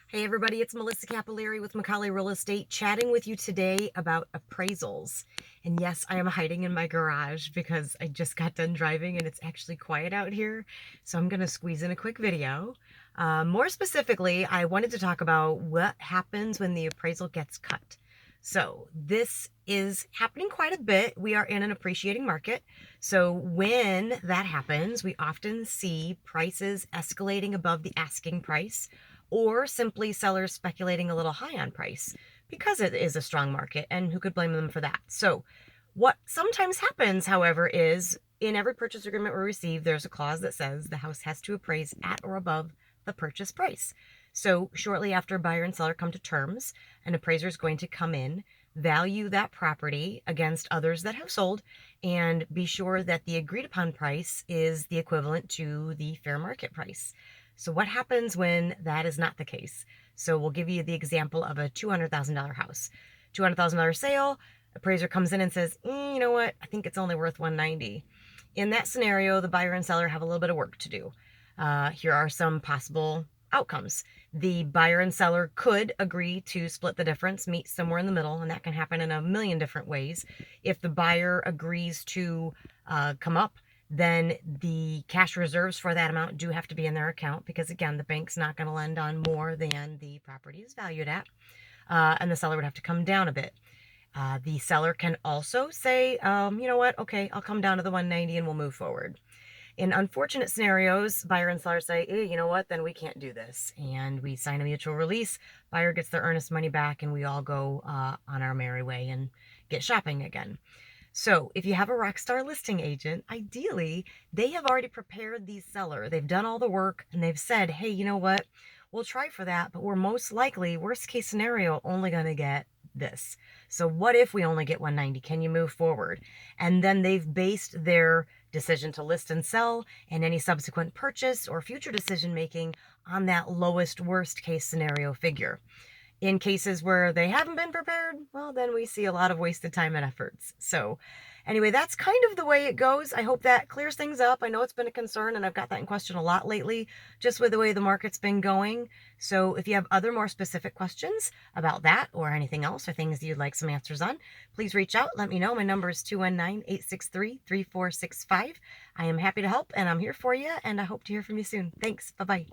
Hey everybody, it's Melissa Capillari with Macaulay Real Estate chatting with you today about appraisals. And yes, I am hiding in my garage because I just got done driving and it's actually quiet out here. So I'm going to squeeze in a quick video. More specifically, I wanted to talk about what happens when the appraisal gets cut. So this is happening quite a bit. We are in an appreciating market. So when that happens, we often see prices escalating above the asking price or simply sellers speculating a little high on price because it is a strong market, and who could blame them for that? So what sometimes happens, however, is in every purchase agreement we receive, there's a clause that says the house has to appraise at or above the purchase price. So shortly after buyer and seller come to terms, an appraiser is going to come in, value that property against others that have sold, and be sure that the agreed upon price is the equivalent to the fair market price. So what happens when that is not the case? So we'll give you the example of a $200,000 house. $200,000 sale, appraiser comes in and says, you know what, I think it's only worth 190. In that scenario, the buyer and seller have a little bit of work to do. Here are some possible outcomes. The buyer and seller could agree to split the difference, meet somewhere in the middle, and that can happen in a million different ways. If the buyer agrees to come up, then the cash reserves for that amount do have to be in their account because, again, the bank's not going to lend on more than the property is valued at, and the seller would have to come down a bit. The seller can also say, you know what, okay, I'll come down to the 190 and we'll move forward. In unfortunate scenarios, buyer and seller say, you know what, then we can't do this. And we sign a mutual release, buyer gets their earnest money back, and we all go on our merry way and get shopping again. So if you have a rockstar listing agent, ideally, they have already prepared the seller. They've done all the work and they've said, hey, you know what? We'll try for that, but we're most likely, worst case scenario, only going to get this. So what if we only get 190? Can you move forward? And then they've based their decision to list and sell and any subsequent purchase or future decision making on that lowest worst case scenario figure. In cases where they haven't been prepared, well, then we see a lot of wasted time and efforts. So anyway, that's kind of the way it goes. I hope that clears things up. I know it's been a concern, and I've got that in question a lot lately, just with the way the market's been going. So if you have other more specific questions about that or anything else or things you'd like some answers on, please reach out. Let me know. My number is 219-863-3465. I am happy to help, and I'm here for you, and I hope to hear from you soon. Thanks. Bye-bye.